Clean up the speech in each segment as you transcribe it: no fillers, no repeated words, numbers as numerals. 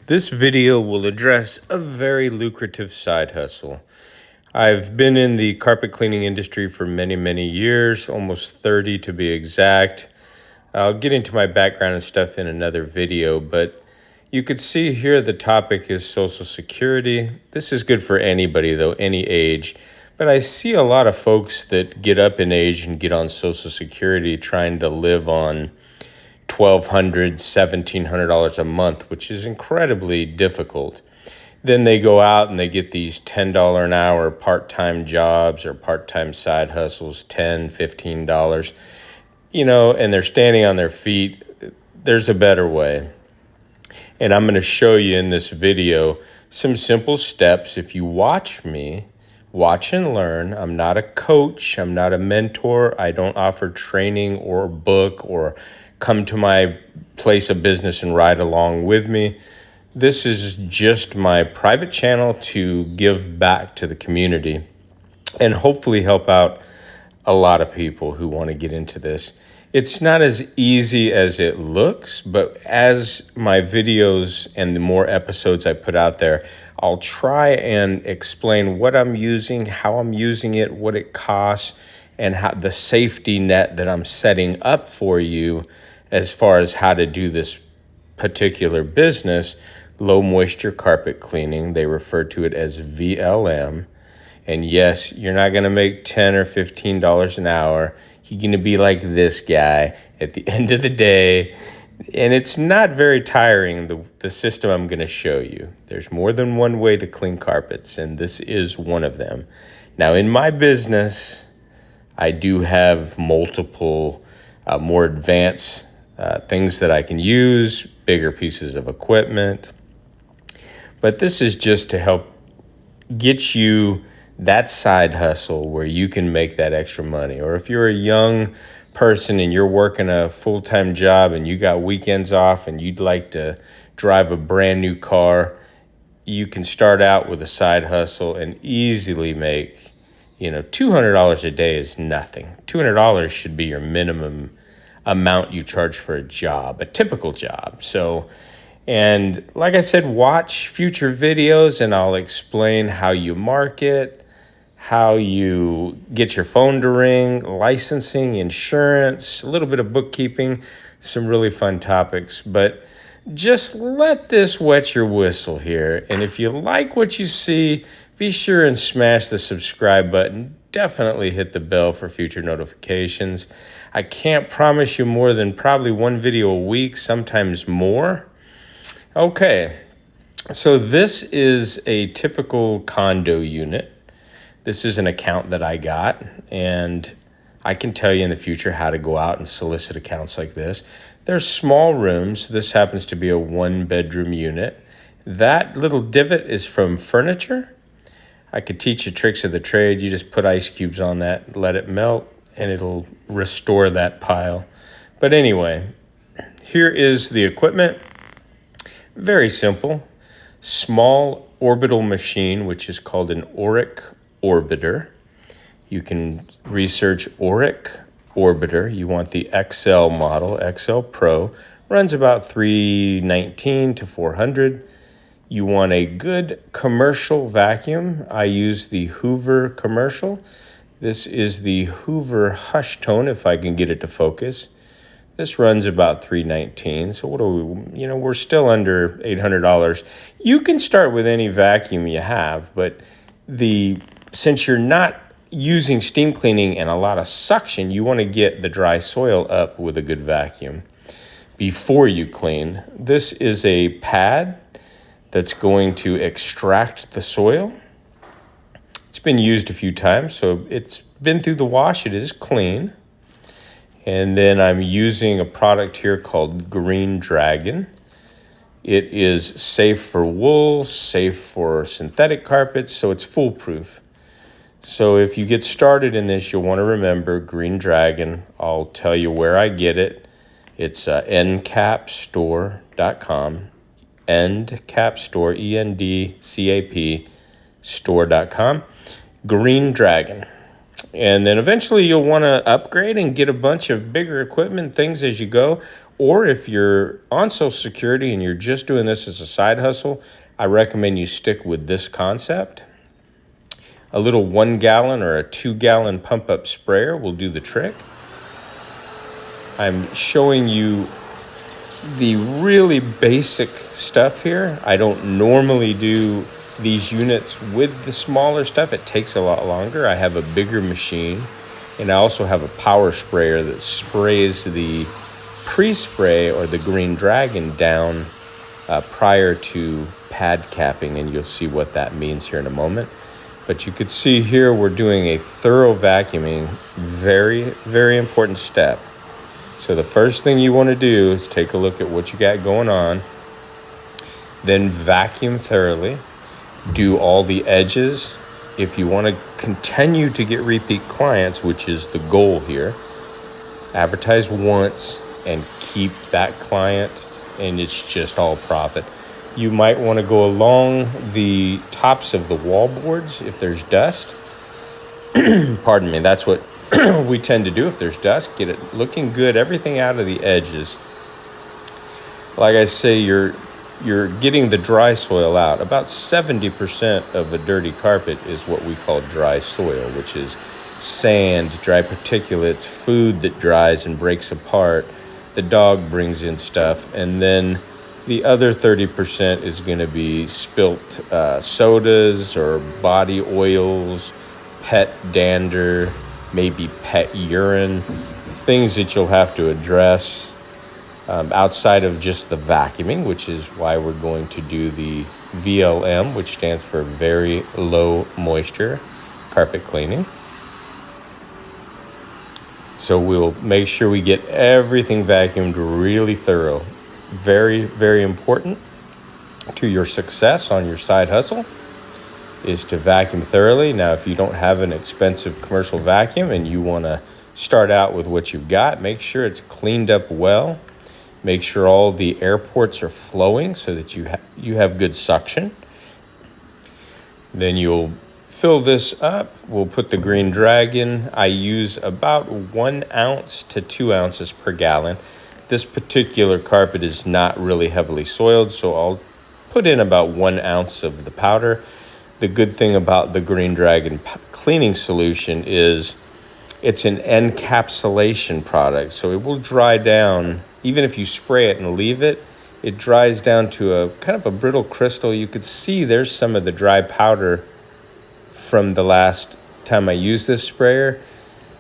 This video will address a very lucrative side hustle. I've been in the carpet cleaning industry for many, many years, almost 30 to be exact. I'll get into my background and stuff in another video, but you could see here the topic is Social Security. This is good for anybody though, any age. But I see a lot of folks that get up in age and get on Social Security trying to live on $1,200, $1,700 a month, which is incredibly difficult. Then they go out and they get these $10 an hour part-time jobs or part-time side hustles, $10, $15, and they're standing on their feet. There's a better way. And I'm going to show you in this video some simple steps. If you watch me, watch and learn. I'm not a coach. I'm not a mentor. I don't offer training or book or come to my place of business and ride along with me. This is just my private channel to give back to the community and hopefully help out a lot of people who want to get into this. It's not as easy as it looks, but as my videos and the more episodes I put out there, I'll try and explain what I'm using, how I'm using it, what it costs, and how the safety net that I'm setting up for you as far as how to do this particular business, low moisture carpet cleaning. They refer to it as VLM. And yes, you're not going to make $10 or $15 an hour. You're going to be like this guy at the end of the day. And it's not very tiring, the system I'm going to show you. There's more than one way to clean carpets, and this is one of them. Now, in my business, I do have multiple more advanced things that I can use, bigger pieces of equipment. But this is just to help get you that side hustle where you can make that extra money. Or if you're a young person and you're working a full-time job and you got weekends off and you'd like to drive a brand new car, you can start out with a side hustle and easily make, $200 a day is nothing. $200 should be your minimum amount you charge for a job, a typical job. And like I said, watch future videos and I'll explain how you market, how you get your phone to ring, licensing, insurance, a little bit of bookkeeping, some really fun topics. But just let this wet your whistle here. And if you like what you see, be sure and smash the subscribe button. Definitely hit the bell for future notifications. I can't promise you more than probably one video a week, sometimes more. Okay, so this is a typical condo unit. This is an account that I got, and I can tell you in the future how to go out and solicit accounts like this. There's small rooms. This happens to be a one-bedroom unit. That little divot is from furniture. I could teach you tricks of the trade. You just put ice cubes on that, let it melt, and it'll restore that pile. But anyway, here is the equipment. Very simple. Small orbital machine, which is called an Auric Orbiter. You can research Auric Orbiter. You want the XL model, XL Pro. Runs about $319 to $400. You want a good commercial vacuum. I use the Hoover commercial. This is the Hoover Hush Tone, if I can get it to focus. This runs about $319. So what do we, we're still under $800. You can start with any vacuum you have, but since you're not using steam cleaning and a lot of suction, you want to get the dry soil up with a good vacuum before you clean. This is a pad that's going to extract the soil. It's been used a few times, so it's been through the wash. It is clean. And then I'm using a product here called Green Dragon. It is safe for wool, safe for synthetic carpets, so it's foolproof. So if you get started in this, you'll want to remember Green Dragon. I'll tell you where I get it. It's endcapstore.com. Endcapstore, ENDCAP, store.com. Green Dragon. And then eventually you'll want to upgrade and get a bunch of bigger equipment, things as you go. Or if you're on Social Security and you're just doing this as a side hustle, I recommend you stick with this concept. A little 1 gallon or a 2-gallon pump up sprayer will do the trick. I'm showing you the really basic stuff here. I don't normally do these units with the smaller stuff. It takes a lot longer. I have a bigger machine, and I also have a power sprayer that sprays the pre-spray or the Green Dragon down prior to pad capping, and you'll see what that means here in a moment. But you could see here we're doing a thorough vacuuming, very, very important step. So the first thing you want to do is take a look at what you got going on, then vacuum thoroughly, do all the edges. If you want to continue to get repeat clients, which is the goal here, advertise once and keep that client, and it's just all profit. You might want to go along the tops of the wall boards if there's dust. Pardon me, that's what we tend to do if there's dust. Get it looking good, everything out of the edges. Like I say, you're getting the dry soil out. About 70% of a dirty carpet is what we call dry soil, which is sand, dry particulates, food that dries and breaks apart. The dog brings in stuff, and then the other 30% is going to be spilt sodas or body oils, pet dander, maybe pet urine, things that you'll have to address outside of just the vacuuming, which is why we're going to do the VLM, which stands for very low moisture carpet cleaning. So we'll make sure we get everything vacuumed really thorough. Very, very important to your success on your side hustle is to vacuum thoroughly. Now, if you don't have an expensive commercial vacuum and you want to start out with what you've got, make sure it's cleaned up well. Make sure all the air ports are flowing so that you have good suction. Then you'll fill this up. We'll put the Green Dragon. I use about 1 ounce to 2 ounces per gallon. This particular carpet is not really heavily soiled, so I'll put in about 1 ounce of the powder. The good thing about the Green Dragon cleaning solution is it's an encapsulation product, so it will dry down. Even if you spray it and leave it, it dries down to a kind of a brittle crystal. You could see there's some of the dry powder from the last time I used this sprayer.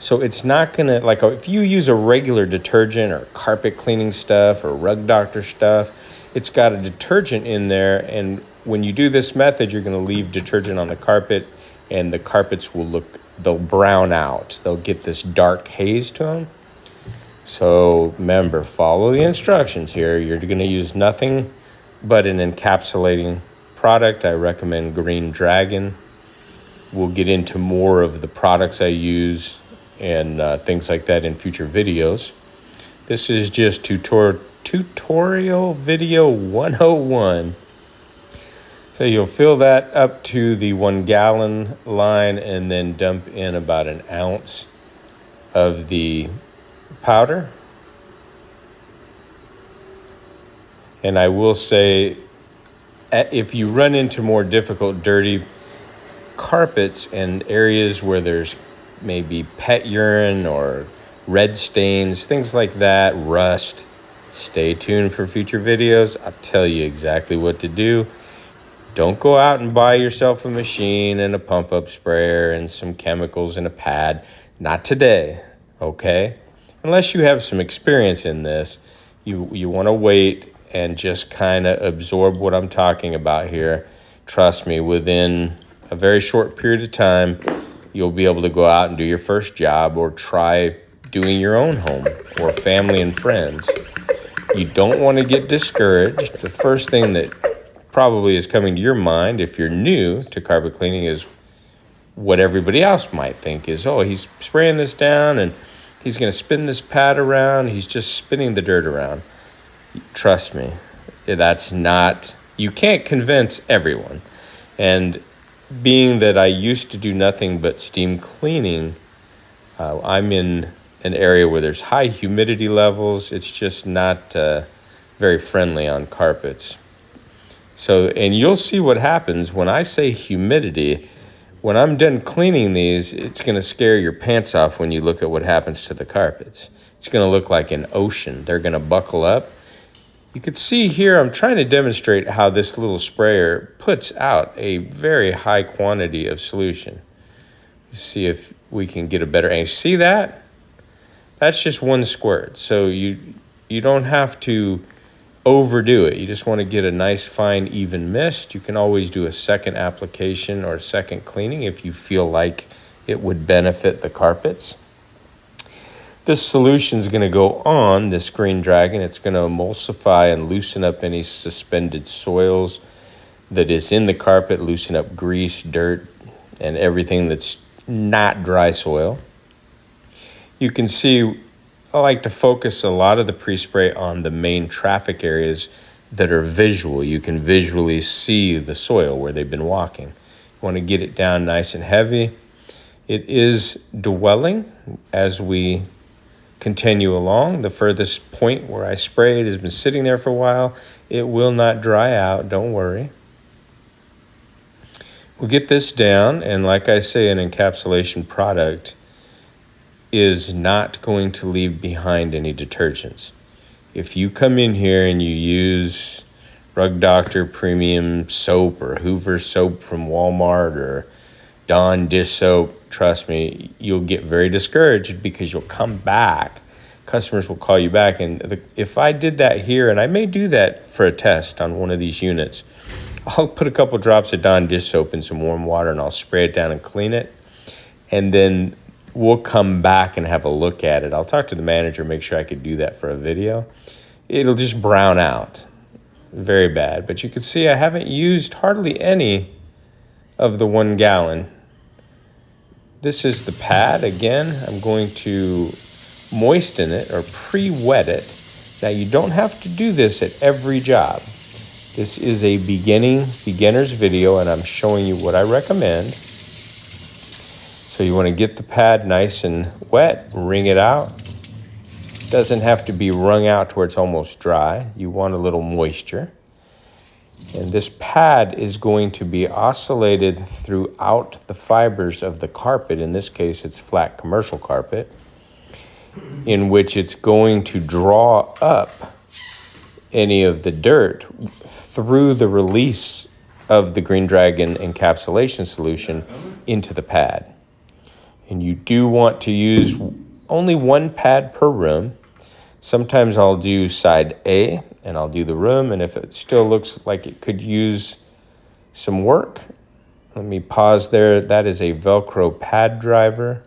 So it's not gonna, like if you use a regular detergent or carpet cleaning stuff or rug doctor stuff, it's got a detergent in there, and when you do this method, you're gonna leave detergent on the carpet, and the carpets they'll brown out. They'll get this dark haze to them. So remember, follow the instructions here. You're gonna use nothing but an encapsulating product. I recommend Green Dragon. We'll get into more of the products I use and things like that in future videos. This is just tutorial video 101. So you'll fill that up to the 1 gallon line and then dump in about 1 ounce of the powder. And I will say, if you run into more difficult, dirty carpets and areas where there's maybe pet urine or red stains, things like that, rust, stay tuned for future videos. I'll tell you exactly what to do. Don't go out and buy yourself a machine and a pump-up sprayer and some chemicals and a pad. Not today, okay? Unless you have some experience in this, you want to wait and just kind of absorb what I'm talking about here. Trust me, within a very short period of time, you'll be able to go out and do your first job or try doing your own home or family and friends. You don't want to get discouraged. The first thing that probably is coming to your mind if you're new to carpet cleaning is what everybody else might think is, oh, he's spraying this down and he's going to spin this pad around. He's just spinning the dirt around. Trust me, that's not, you can't convince everyone. And being that I used to do nothing but steam cleaning, I'm in an area where there's high humidity levels. It's just not very friendly on carpets. So, and you'll see what happens when I say humidity. When I'm done cleaning these, it's going to scare your pants off when you look at what happens to the carpets. It's going to look like an ocean. They're going to buckle up. You can see here, I'm trying to demonstrate how this little sprayer puts out a very high quantity of solution. See if we can get a better angle. See that? That's just one squirt. So you don't have to overdo it. You just want to get a nice fine even mist. You can always do a second application or a second cleaning if you feel like it would benefit the carpets. This solution is going to go on this Green Dragon. It's going to emulsify and loosen up any suspended soils that is in the carpet, loosen up grease, dirt, and everything that's not dry soil. You can see I like to focus a lot of the pre-spray on the main traffic areas that are visual. You can visually see the soil where they've been walking. You want to get it down nice and heavy. It is dwelling as we continue along. The furthest point where I sprayed has been sitting there for a while. It will not dry out, don't worry. We'll get this down, and like I say, an encapsulation product is not going to leave behind any detergents. If you come in here and you use Rug Doctor Premium Soap or Hoover Soap from Walmart or Dawn dish soap, trust me, you'll get very discouraged because you'll come back. Customers will call you back. And if I did that here, and I may do that for a test on one of these units, I'll put a couple drops of Dawn dish soap in some warm water and I'll spray it down and clean it. And then we'll come back and have a look at it. I'll talk to the manager, make sure I could do that for a video. It'll just brown out. Very bad. But you can see I haven't used hardly any of the 1 gallon. This is the pad. Again, I'm going to moisten it or pre-wet it. Now, you don't have to do this at every job. This is a beginner's video, and I'm showing you what I recommend. So you want to get the pad nice and wet, wring it out. Doesn't have to be wrung out to where it's almost dry. You want a little moisture. And this pad is going to be oscillated throughout the fibers of the carpet. In this case, it's flat commercial carpet, in which it's going to draw up any of the dirt through the release of the Green Dragon encapsulation solution into the pad. And you do want to use only 1 pad per room. Sometimes I'll do side A and I'll do the room, and if it still looks like it could use some work, let me pause there. That is a Velcro pad driver,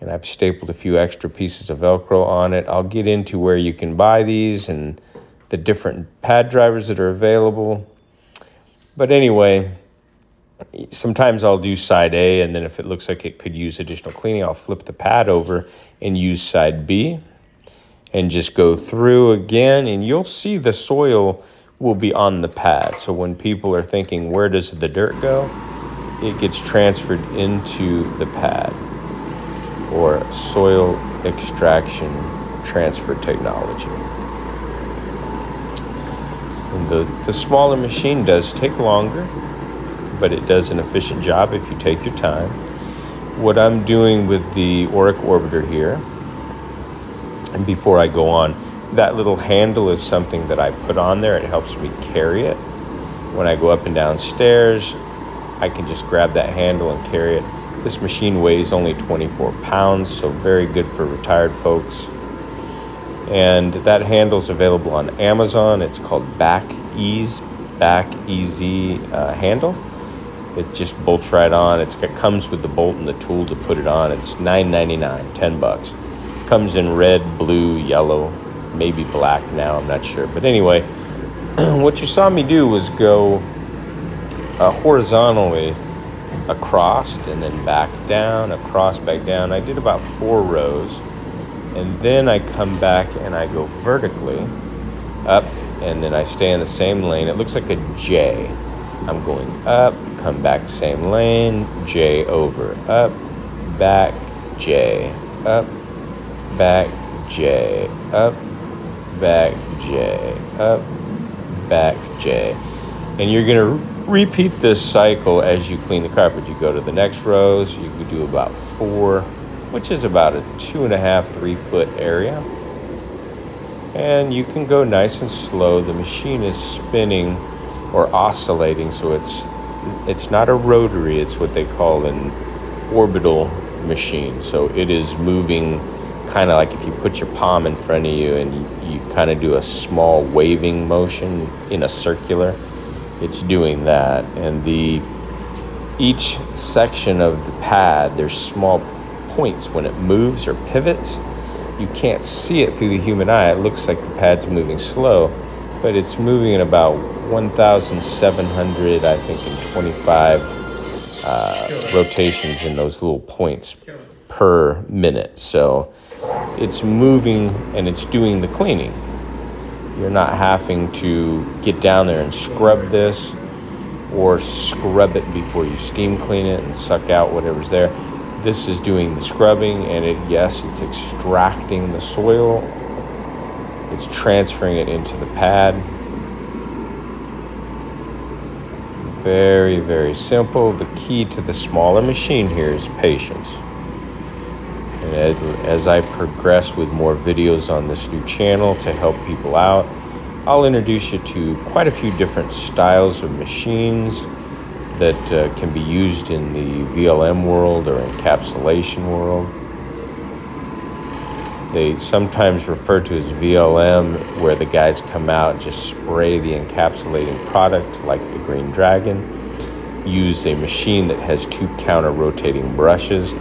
and I've stapled a few extra pieces of Velcro on it. I'll get into where you can buy these and the different pad drivers that are available. But anyway, sometimes I'll do side A, and then if it looks like it could use additional cleaning, I'll flip the pad over and use side B and just go through again, and you'll see the soil will be on the pad. So when people are thinking, where does the dirt go? It gets transferred into the pad, or soil extraction transfer technology. And the smaller machine does take longer, but it does an efficient job if you take your time. What I'm doing with the Auric Orbiter here, and before I go on, that little handle is something that I put on there. It helps me carry it. When I go up and down stairs, I can just grab that handle and carry it. This machine weighs only 24 pounds, so very good for retired folks. And that handle's available on Amazon. It's called Back Ease handle. It just bolts right on. It comes with the bolt and the tool to put it on. It's $9.99, $10. Comes in red, blue, yellow, maybe black now, I'm not sure. But anyway, what you saw me do was go horizontally across and then back down, across, back down. I did about 4 rows. And then I come back and I go vertically up, and then I stay in the same lane. It looks like a J. I'm going up, come back, same lane, J over, up, back, J, up, back, J, up, back, J, up, back, J. And you're going to repeat this cycle as you clean the carpet. You go to the next rows, you do about 4, which is about a 2.5, 3 foot area. And you can go nice and slow. The machine is spinning or oscillating, so it's not a rotary, it's what they call an orbital machine. So it is moving kind of like if you put your palm in front of you and you kind of do a small waving motion in a circular. It's doing that. And each section of the pad, there's small points when it moves or pivots. You can't see it through the human eye. It looks like the pad's moving slow, but it's moving at about 1,700, I think, in 25 rotations in those little points per minute. So it's moving and it's doing the cleaning. You're not having to get down there and scrub this or scrub it before you steam clean it and suck out whatever's there. This is doing the scrubbing, and it's extracting the soil. It's transferring it into the pad. Very, very simple. The key to the smaller machine here is patience. And as I progress with more videos on this new channel to help people out, I'll introduce you to quite a few different styles of machines that can be used in the VLM world or encapsulation world. They sometimes refer to as VLM, where the guys come out and just spray the encapsulating product like the Green Dragon, use a machine that has 2 counter-rotating brushes,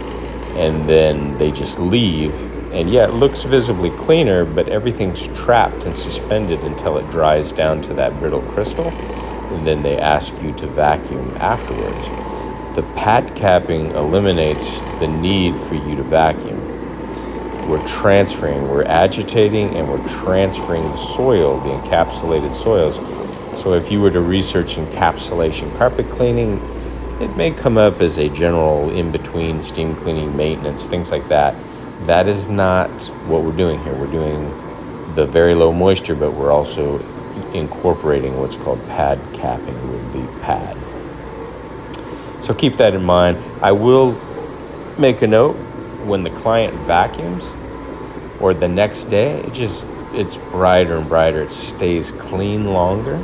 and then they just leave. And yeah, it looks visibly cleaner, but everything's trapped and suspended until it dries down to that brittle crystal, and then they ask you to vacuum afterwards. The pad capping eliminates the need for you to vacuum. We're transferring, we're agitating, and we're transferring the soil, the encapsulated soils. So if you were to research encapsulation carpet cleaning, it may come up as a general in-between steam cleaning, maintenance, things like that. That is not what we're doing here. We're doing the very low moisture, but we're also incorporating what's called pad capping with the pad. So keep that in mind. I will make a note, when the client vacuums or the next day, it's brighter and brighter. It stays clean longer.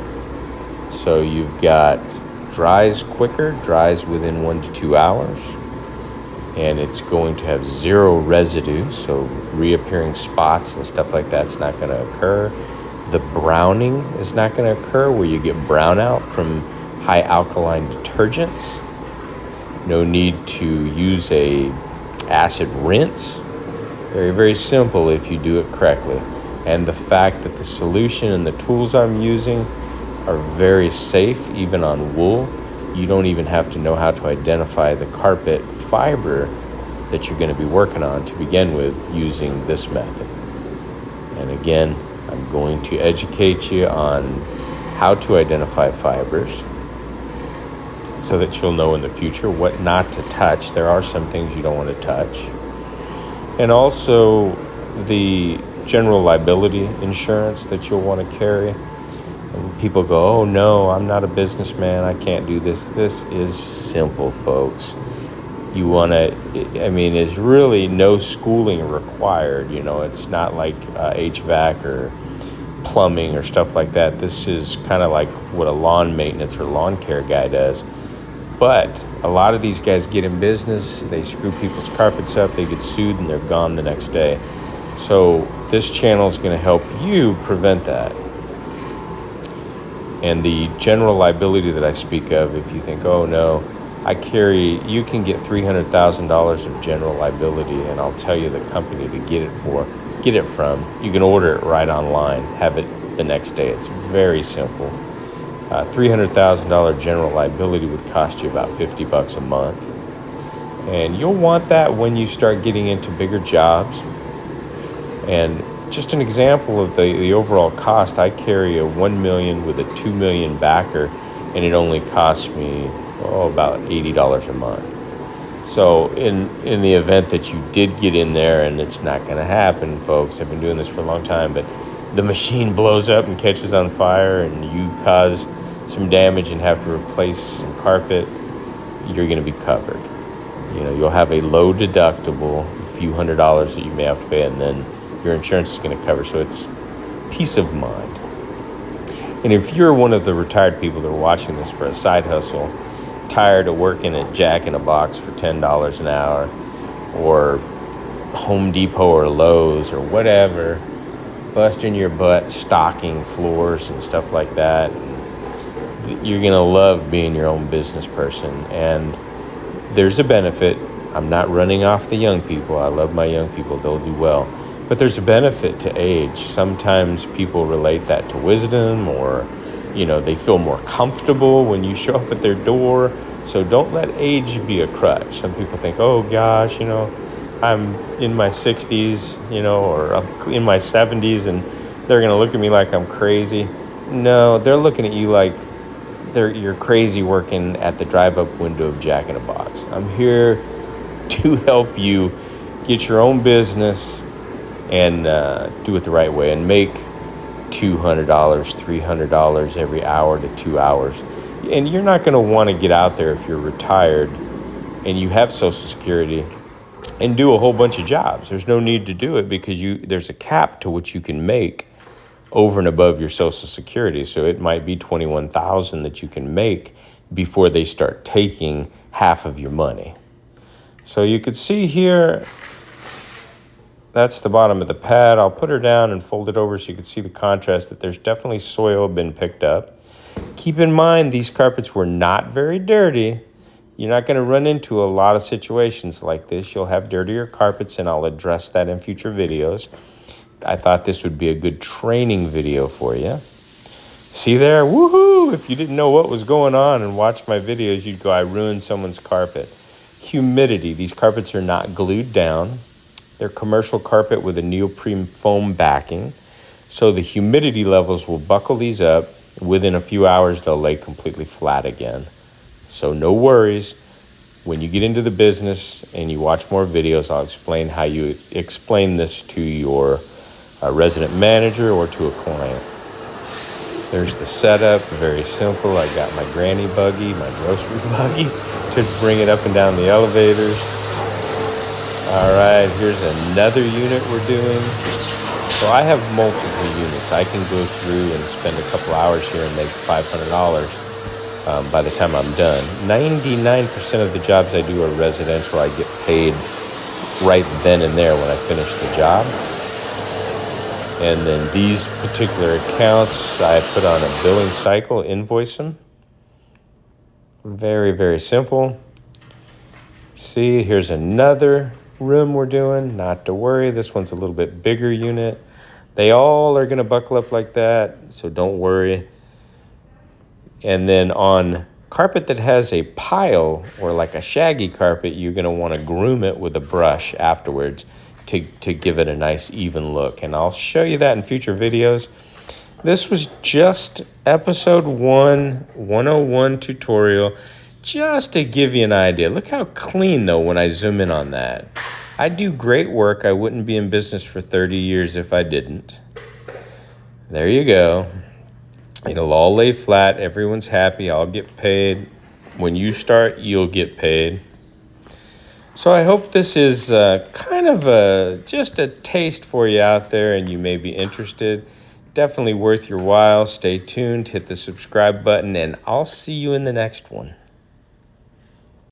So you've got dries quicker, dries within 1 to 2 hours, and it's going to have 0 residue. So reappearing spots and stuff like that's not going to occur. The browning is not going to occur, where you get brownout from high alkaline detergents. No need to use a acid rinse. Very, very simple if you do it correctly. And the fact that the solution and the tools I'm using are very safe, even on wool. You don't even have to know how to identify the carpet fiber that you're going to be working on to begin with using this method. And again, I'm going to educate you on how to identify fibers so that you'll know in the future what not to touch. There are some things you don't want to touch. And also the general liability insurance that you'll want to carry. And people go, oh no, I'm not a businessman, I can't do this. This is simple, folks. You want to, there's really no schooling required. It's not like HVAC or plumbing or stuff like that. This is kind of like what a lawn maintenance or lawn care guy does. But a lot of these guys get in business, they screw people's carpets up, they get sued, and they're gone the next day. So this channel is going to help you prevent that. And the general liability that I speak of, if you think, oh no, you can get $300,000 of general liability, and I'll tell you the company to get it from. You can order it right online, have it the next day. It's very simple. $300,000 general liability would cost you about $50 a month. And you'll want that when you start getting into bigger jobs. And just an example of the overall cost, I carry a $1 million with a $2 million backer, and it only costs me about $80 a month. So in the event that you did get in there, and it's not going to happen, folks, I've been doing this for a long time, but the machine blows up and catches on fire and you cause some damage and have to replace some carpet, you're going to be covered. You'll have a low deductible, a few $100s that you may have to pay, and then your insurance is going to cover. So it's peace of mind. And if you're one of the retired people that are watching this for a side hustle, tired of working at Jack in a Box for $10 an hour, or Home Depot or Lowe's or whatever, busting your butt stocking floors and stuff like that, you're going to love being your own business person. And there's a benefit. I'm not running off the young people. I love my young people. They'll do well. But there's a benefit to age. Sometimes people relate that to wisdom, or, they feel more comfortable when you show up at their door. So don't let age be a crutch. Some people think, oh gosh, I'm in my 60s, or I'm in my 70s, and they're going to look at me like I'm crazy. No, they're looking at you like you're crazy working at the drive-up window of Jack in a Box. I'm here to help you get your own business and do it the right way and make $200, $300 every hour to 2 hours. And you're not going to want to get out there if you're retired and you have Social Security and do a whole bunch of jobs. There's no need to do it because there's a cap to what you can make over and above your Social Security. So it might be $21,000 that you can make before they start taking half of your money. So you could see here, that's the bottom of the pad. I'll put her down and fold it over so you can see the contrast, that there's definitely soil been picked up. Keep in mind, these carpets were not very dirty. You're not going to run into a lot of situations like this. You'll have dirtier carpets, and I'll address that in future videos. I thought this would be a good training video for you. See there? Woohoo! If you didn't know what was going on and watched my videos, you'd go, I ruined someone's carpet. Humidity. These carpets are not glued down. They're commercial carpet with a neoprene foam backing. So the humidity levels will buckle these up. Within a few hours, they'll lay completely flat again. So no worries. When you get into the business and you watch more videos, I'll explain how you explain this to your resident manager or to a client. There's the setup, very simple. I got my granny buggy, my grocery buggy, to bring it up and down the elevators. All right, here's another unit we're doing. So I have multiple units. I can go through and spend a couple hours here and make $500 by the time I'm done. 99% of the jobs I do are residential. I get paid right then and there when I finish the job. And then these particular accounts, I put on a billing cycle, invoice them. Very, very simple. See, here's another room we're doing. Not to worry, this one's a little bit bigger unit. They all are going to buckle up like that, so don't worry. And then on carpet that has a pile or like a shaggy carpet, you're going to want to groom it with a brush afterwards to give it a nice even look. And I'll show you that in future videos. This was just episode 101 tutorial, just to give you an idea. Look how clean though when I zoom in on that. I do great work. I wouldn't be in business for 30 years if I didn't. There you go. It'll all lay flat. Everyone's happy. I'll get paid. When you start, you'll get paid. So I hope this is kind of just a taste for you out there, and you may be interested. Definitely worth your while. Stay tuned. Hit the subscribe button, and I'll see you in the next one.